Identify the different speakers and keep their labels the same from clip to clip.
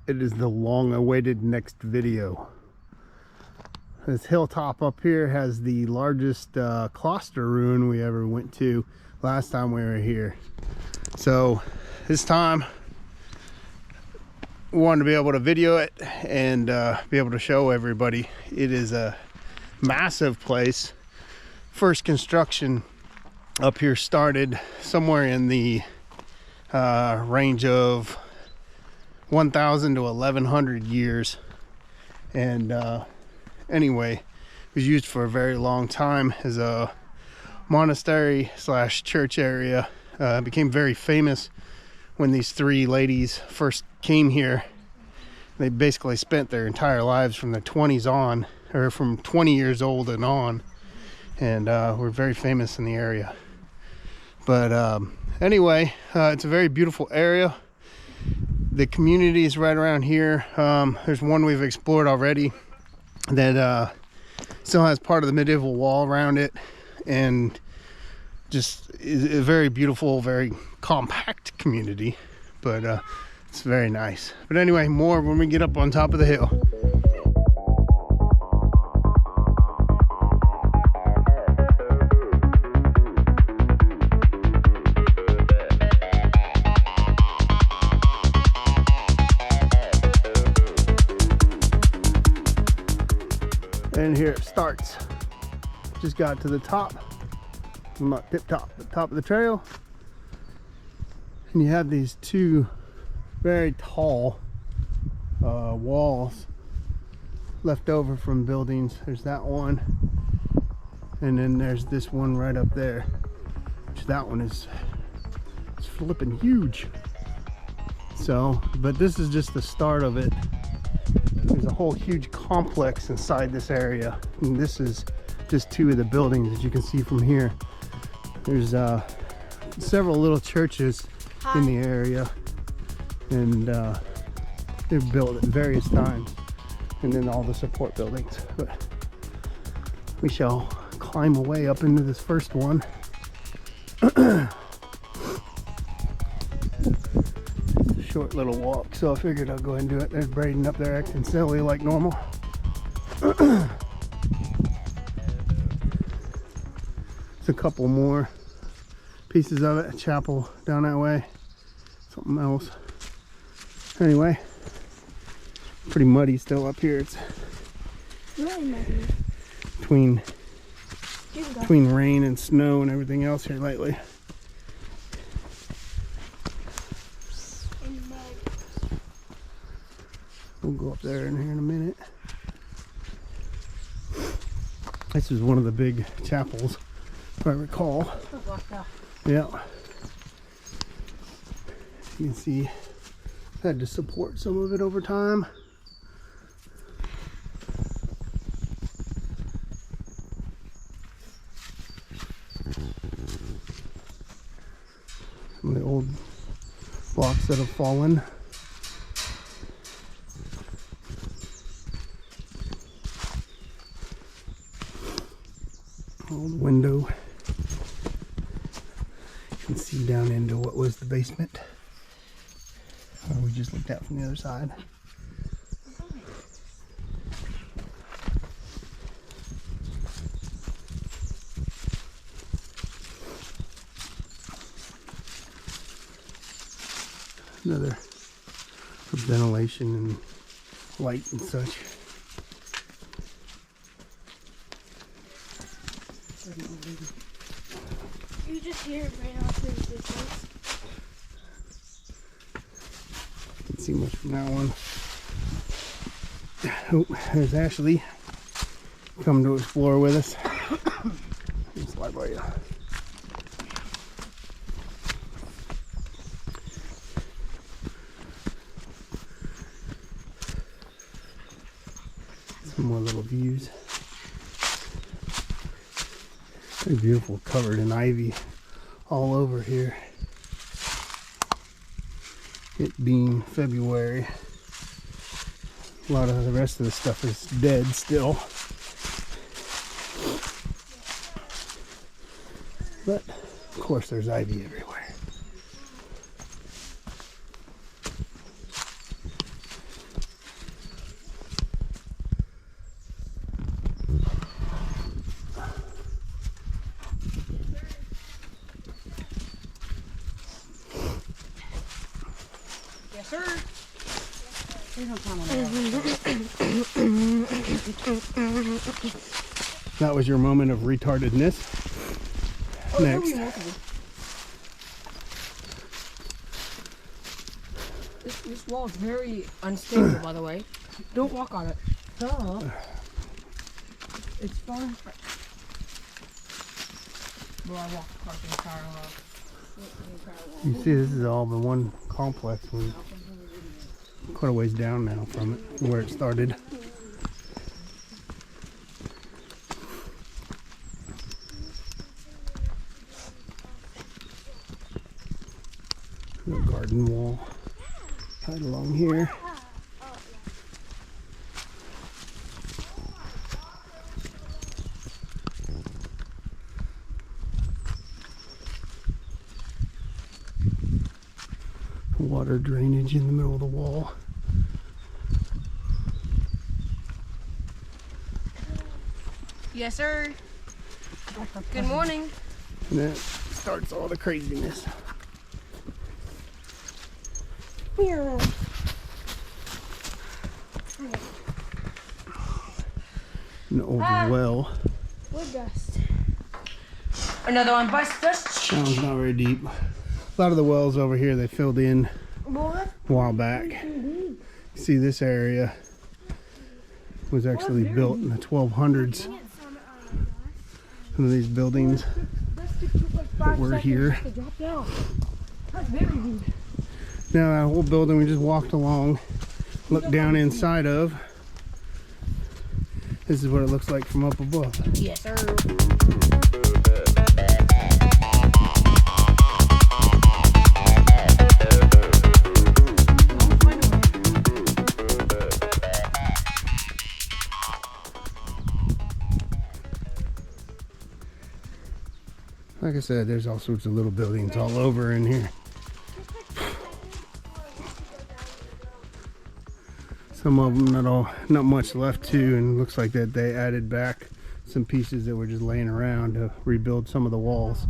Speaker 1: It is the long-awaited next video. This hilltop up here has the largest Kloster Ruine we ever went to last time we were here. So this time we wanted to be able to video it and be able to show everybody. It is a massive place. First construction up here started somewhere in the range of 1,000 to 1,100 years, and anyway, it was used for a very long time as a monastery slash church area. It became very famous when these three ladies first came here. They basically spent their entire lives from their 20s on, or from 20 years old and on, and were very famous in the area. But anyway, it's a very beautiful area. The community is right around here. There's one we've explored already that still has part of the medieval wall around it, and just is a very beautiful, very compact community, but it's very nice. But anyway, more when we get up on top of the hill. And here it starts. Just got to the top. I'm not tip top, the top of the trail. And you have these two very tall walls left over from buildings. There's that one, and then there's this one right up there, which that one is flipping huge. So, but this is just the start of it. There's a whole huge complex inside this area, and this is just two of the buildings, as you can see from here. There's several little churches in the area, and they're built at various times, and then all the support buildings. But we shall climb away up into this first one. Short little walk, so I figured I'll go ahead and do it. There's Braden up there acting silly like normal. There's a couple more pieces of it. A chapel down that way, something else. Anyway, pretty muddy still up here. It's
Speaker 2: really muddy
Speaker 1: between rain and snow and everything else here lately. We'll go up there in here in a minute. This is one of the big chapels, if I recall. Yeah. You can see I've had to support some of it over time. Some of the old blocks that have fallen. Old window. You can see down into what was the basement. We just looked out from the other side. Another for ventilation and light and such.
Speaker 2: You just hear it right off in the distance.
Speaker 1: Can't see much from that one. Oh, there's Ashley. Come to explore with us. Slide by you. Some more little views. Very beautiful, covered in ivy all over here. It being February, a lot of the rest of the stuff is dead still. But of course there's ivy everywhere.
Speaker 3: Yes, sir. Please don't tell me
Speaker 1: That was your moment of retardedness.
Speaker 3: Oh,
Speaker 1: Next.
Speaker 3: This wall is very unstable, by the way. Don't walk on it. It's fun. Well, I walked across the entire wall.
Speaker 1: You see, this is all the one complex. We're quite a ways down now from it, where it started. The garden wall right along here. Water drainage in the middle of the wall.
Speaker 3: Yes, sir. Good morning.
Speaker 1: And that starts all the craziness. An old well.
Speaker 2: Wood dust.
Speaker 3: Another one bust dust.
Speaker 1: That one's not very deep. A lot of the wells over here they filled in a while back. See, this area was actually built in the 1200s. Some of these buildings that were here. Now that whole building we just walked along, looked down inside of. This is what it looks like from up above.
Speaker 3: Yes, sir.
Speaker 1: Like I said, there's all sorts of little buildings all over in here. Some of them not much left too, and it looks like that they added back some pieces that were just laying around to rebuild some of the walls,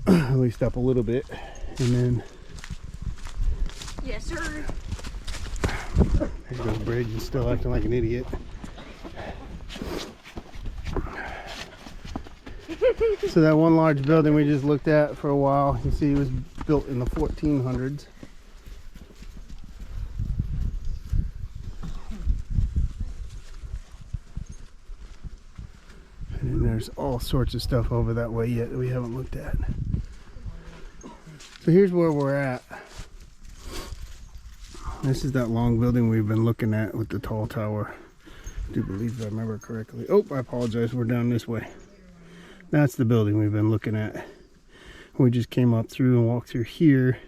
Speaker 1: at least up a little bit. And then
Speaker 3: Yes, sir.
Speaker 1: there's no bridge and still acting like an idiot. So that one large building we just looked at for a while, you see it was built in the 1400s. And then there's all sorts of stuff over that way yet that we haven't looked at. So here's where we're at. This is that long building we've been looking at with the tall tower. I do believe if I remember correctly. Oh, I apologize, we're down this way. That's the building we've been looking at. We just came up through and walked through here.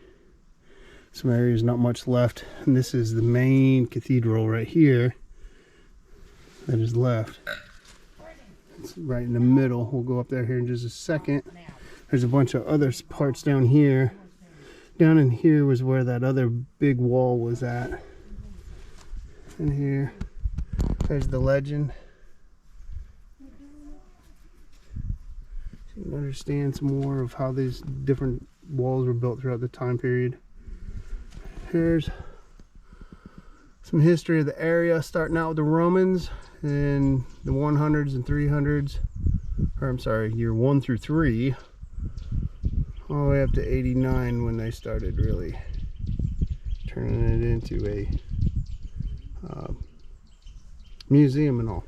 Speaker 1: Some areas not much left. And this is the main cathedral right here that is left. It's right in the middle. We'll go up there here in just a second. There's a bunch of other parts down here. Down in here was where that other big wall was at. And here, there's the legend. So you can understand some more of how these different walls were built throughout the time period. Here's some history of the area, starting out with the Romans in the 100s and 300s, or I'm sorry, year 1 through 3, all the way up to 89 when they started really turning it into a museum and all.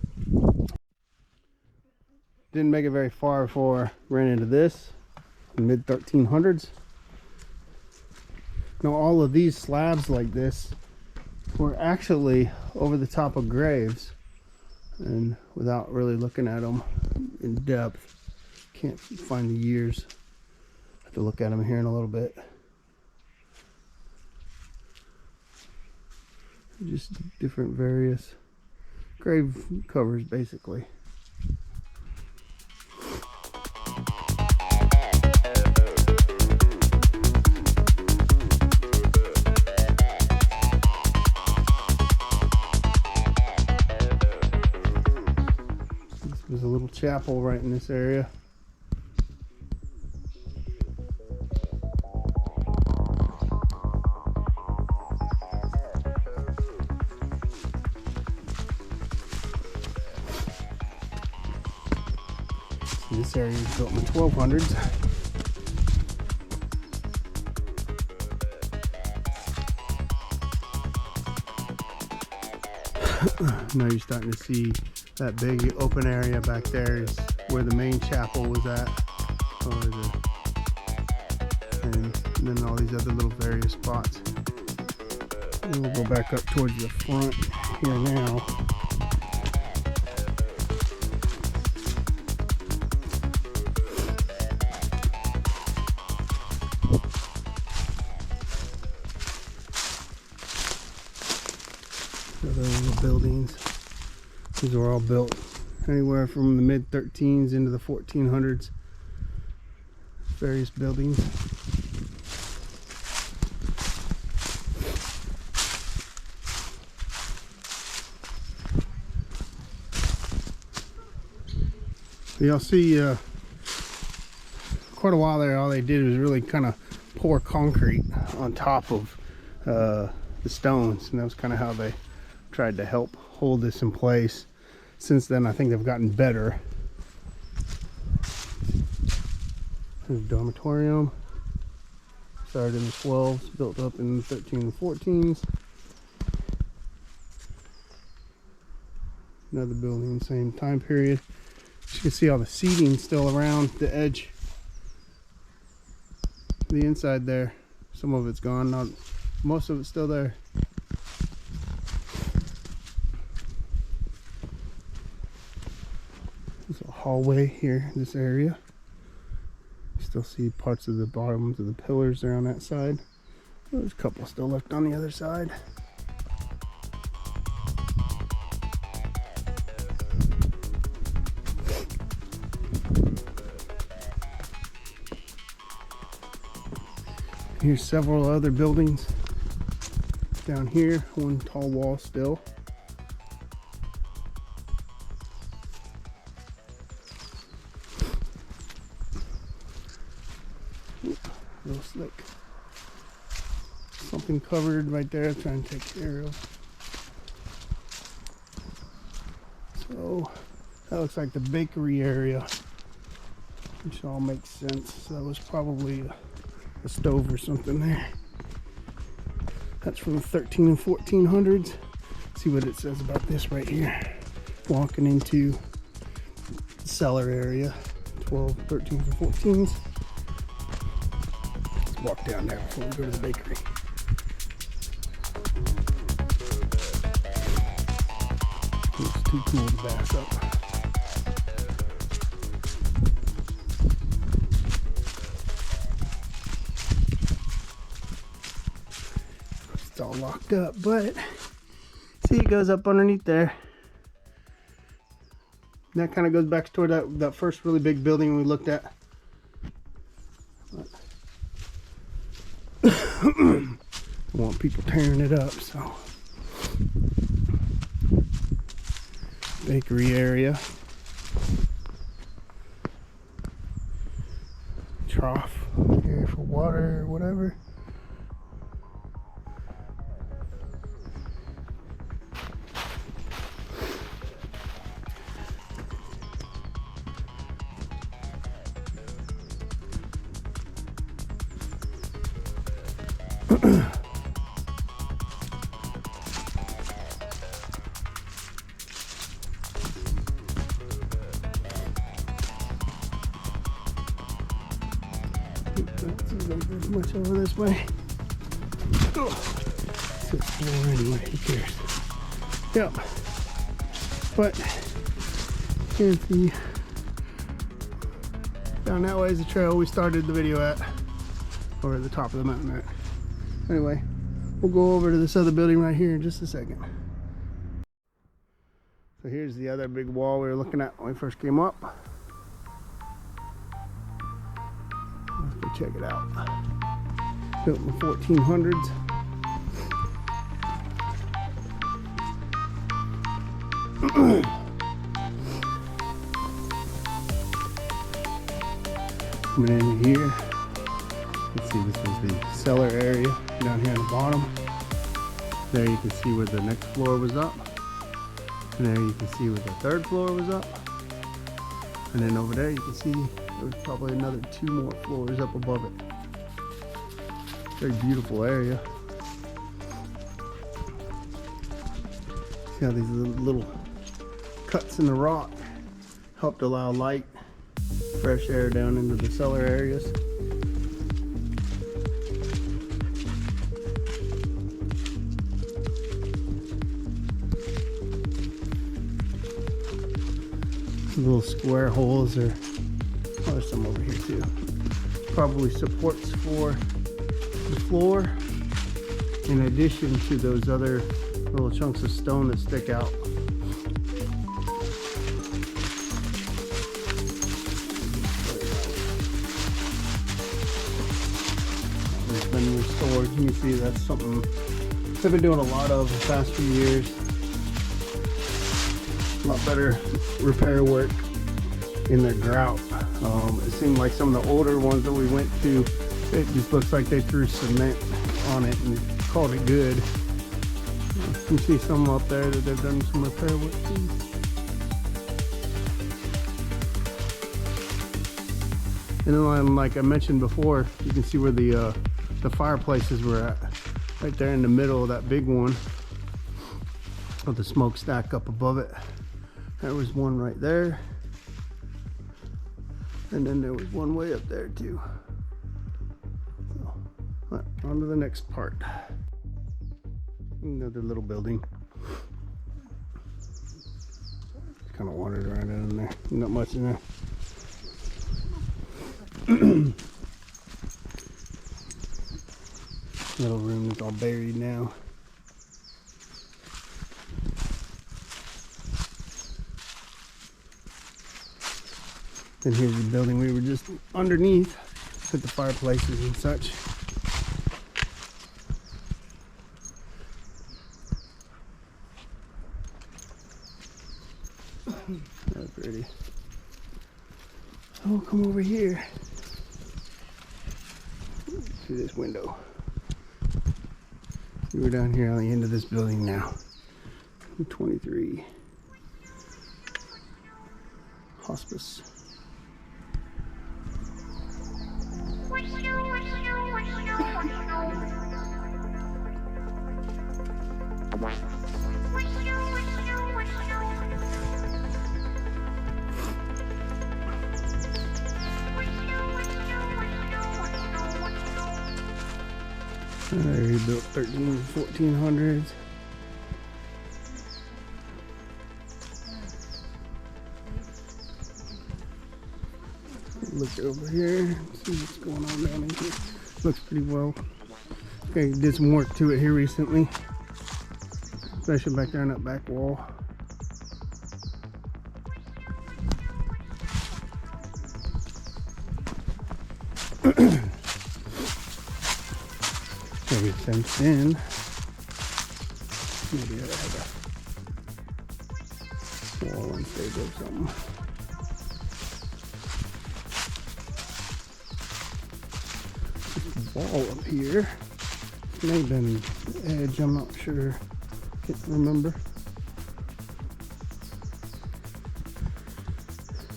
Speaker 1: Didn't make it very far before I ran into this in the mid 1300s. Now all of these slabs like this were actually over the top of graves, and without really looking at them in depth, can't find the years. I have to look at them here in a little bit. Just different various grave covers basically. There's a little chapel right in this area. This area was built in the 1200s. Now you're starting to see that big open area back there is where the main chapel was at. And then all these other little various spots. And we'll go back up towards the front here now. Other little buildings. These were all built anywhere from the mid-13s into the 1400s. Various buildings. You'll see quite a while there, all they did was really kind of pour concrete on top of the stones, and that was kind of how they tried to help hold this in place. Since then, I think they've gotten better. There's a dormitorium. Started in the 12s, built up in the 13s and 14s. Another building, same time period. You can see all the seating still around the edge. The inside there, some of it's gone, not most of it's still there. There's a hallway here in this area. You still see parts of the bottoms of the pillars there on that side. There's a couple still left on the other side. Here's several other buildings down here, one tall wall still. Oop, real slick. Something covered right there, trying to take care of. So that looks like the bakery area, which all makes sense. So that was probably a stove or something there. That's from the 13 and 1400s. See what it says about this right here. Walking into the cellar area, 12, 13s, and 14s. Let's walk down there before we go to the bakery. It's too cool to bass up. It's all locked up, but see, it goes up underneath there. And that kind of goes back toward that first really big building we looked at. I want people tearing it up, so. Bakery area. Trough here for water or whatever. There's much over this way. It's a floor anyway, who cares? Yep. But here's the down that way is the trail we started the video at, or at the top of the mountain at. Anyway, we'll go over to this other building right here in just a second. So here's the other big wall we were looking at when we first came up. Let's go check it out. Built in the 1400s. Coming in here, let's see, this was the cellar area down here at the bottom. There you can see where the next floor was up. And there you can see where the third floor was up. And then over there you can see there's probably another 2 more floors up above it. Very beautiful area. See how these little cuts in the rock helped allow light, fresh air down into the cellar areas. Little square holes, or oh, there's some over here too. Probably supports for the floor, in addition to those other little chunks of stone that stick out. It's been restored. You can see that's something they've been doing a lot of the past few years. A lot better repair work in their grout. It seemed like some of the older ones that we went to, it just looks like they threw cement on it and called it good. You can see some up there that they've done some repair work to. And then, like I mentioned before, you can see where the fireplaces were at, right there in the middle of that big one with the smokestack up above it. There was one right there, and then there was one way up there too. So, on to the next part. Another little building. Kind of wandered around in there. Not much in there. Little room is all buried now. And here's the building we were just underneath with the fireplaces and such. That's pretty. Oh, come over here. See this window. We're down here on the end of this building now. 23. Hospice. They built 1400s. Look over here, see what's going on down in here. Looks pretty well. Okay, did some work to it here recently, especially back there on that back wall. Maybe fenced in. Maybe I have a wall and save or something. Wall up here. May have been the edge, I'm not sure. Can't remember.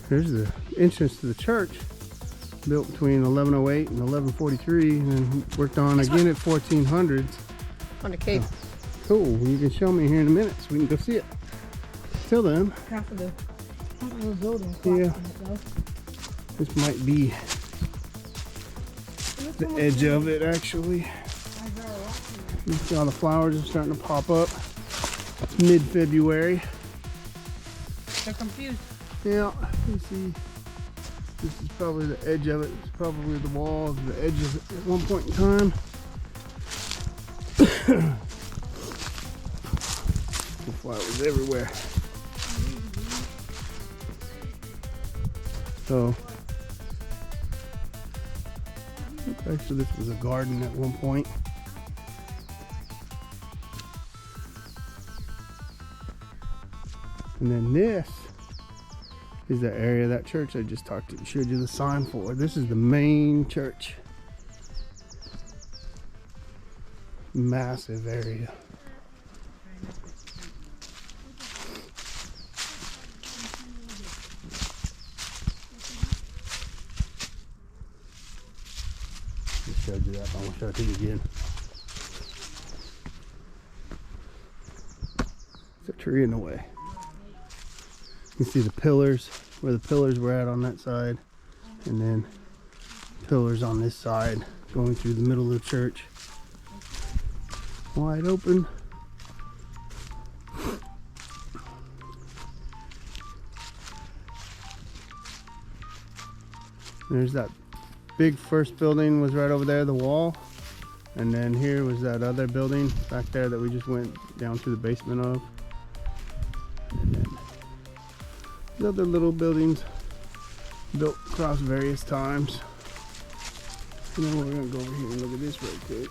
Speaker 1: There's the entrance to the church, built between 1108 and 1143, and then worked on again at 1400s.
Speaker 3: On the cape.
Speaker 1: Oh, cool. You can show me here in a minute so we can go see it. Till then.
Speaker 3: Half of the building.
Speaker 1: Yeah. This might be the edge of it, actually. You see all the flowers are starting to pop up. It's mid-February.
Speaker 3: They're confused.
Speaker 1: Yeah, you see, this is probably the edge of it. It's probably the wall of the edge of it at one point in time. The flowers everywhere. So, actually this was a garden at one point. And then this is the area of that church I just showed you the sign for. This is the main church. Massive area. show it to you again. There's a tree in the way. You can see the pillars, where the pillars were at on that side, and then pillars on this side going through the middle of the church. Wide open. There's that big first building was right over there, the wall. And then here was that other building back there that we just went down to the basement of. And then the other little buildings built across various times. And then we're gonna go over here and look at this real quick.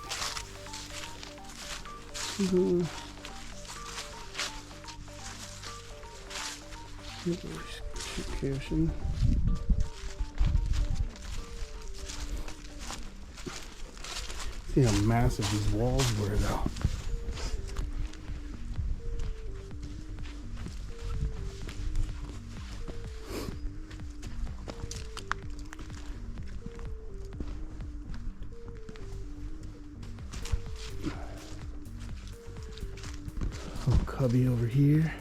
Speaker 1: See how massive these walls were though. Little cubby over here.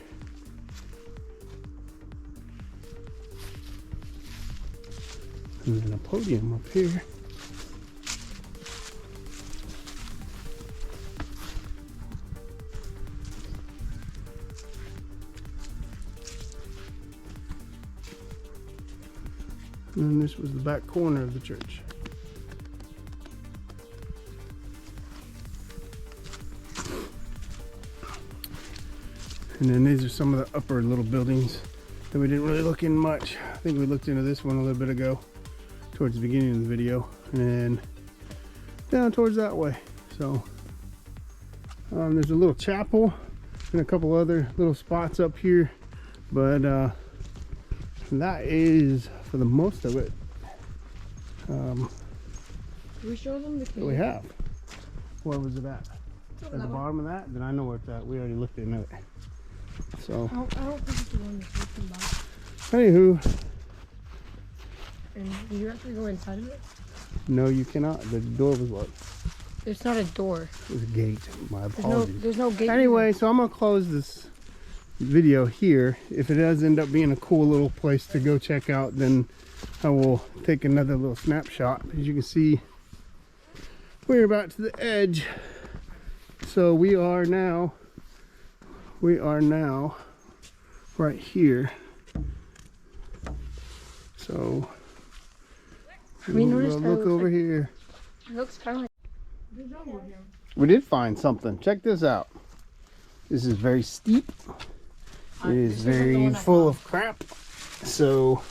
Speaker 1: And then a podium up here. And this was the back corner of the church. And then these are some of the upper little buildings that we didn't really look in much. I think we looked into this one a little bit ago, towards the beginning of the video, and then down towards that way. So there's a little chapel and a couple other little spots up here, but that is for the most of it.
Speaker 3: Can we show them the cave?
Speaker 1: We have. Where was it at? At the bottom of that? Then I know where it's at. We already looked into it. So.
Speaker 3: I don't think it's the one that's looking back.
Speaker 1: Anywho.
Speaker 3: And can you actually go inside of it?
Speaker 1: No, you cannot. The door was locked.
Speaker 3: There's not a door.
Speaker 1: There's a gate. My apologies.
Speaker 3: There's no gate.
Speaker 1: Anyway, so I'm gonna close this video here. If it does end up being a cool little place to go check out, then I will take another little snapshot. As you can see, we're about to the edge. So we are now right here. So
Speaker 3: We noticed
Speaker 1: we'll look over
Speaker 3: like,
Speaker 1: here.
Speaker 3: It looks kind of like the jungle here.
Speaker 1: We did find something. Check this out. This is very steep. It is very full of crap. So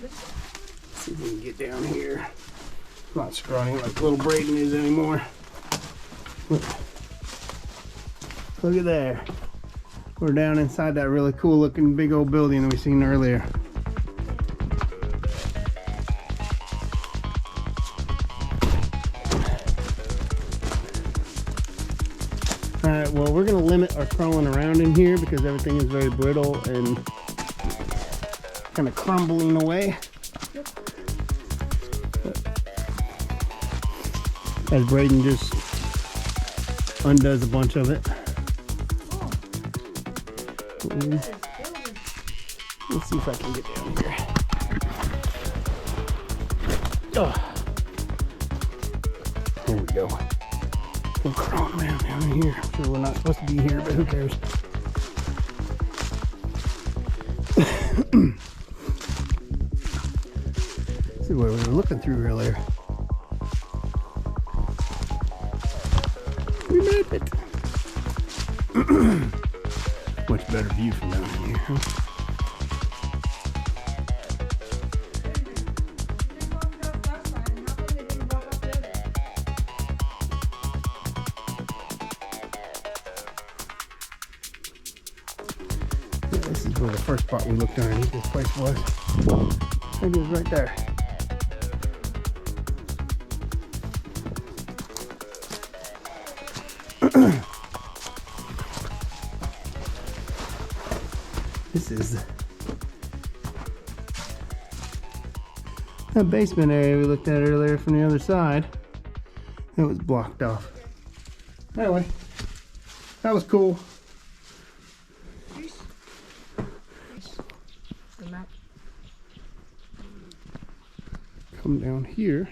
Speaker 1: let's see if we can get down here. I'm not scrawny like little Braden is anymore. Look at there. We're down inside that really cool looking big old building that we seen earlier. Alright, well, we're going to limit our crawling around in here because everything is very brittle and kind of crumbling away. As Braden just undoes a bunch of it. Let's see if I can get down here. Oh. There we go. We're crawling around down here. I'm sure we're not supposed to be here, but who cares? See where we were looking through earlier. We made it. Much better view from down here. Huh? This is where the first spot we looked underneath this place was. I think it was right there. That basement area we looked at earlier from the other side, it was blocked off. Anyway, that was cool.
Speaker 3: The map.
Speaker 1: Come down here.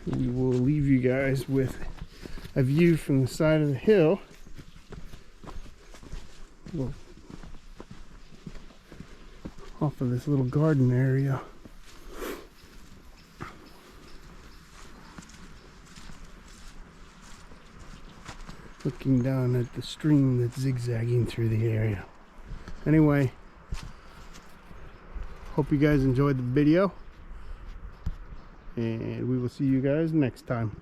Speaker 1: We will leave you guys with a view from the side of the hill. Well, off of this little garden area. Looking down at the stream that's zigzagging through the area. Anyway, hope you guys enjoyed the video, and we will see you guys next time.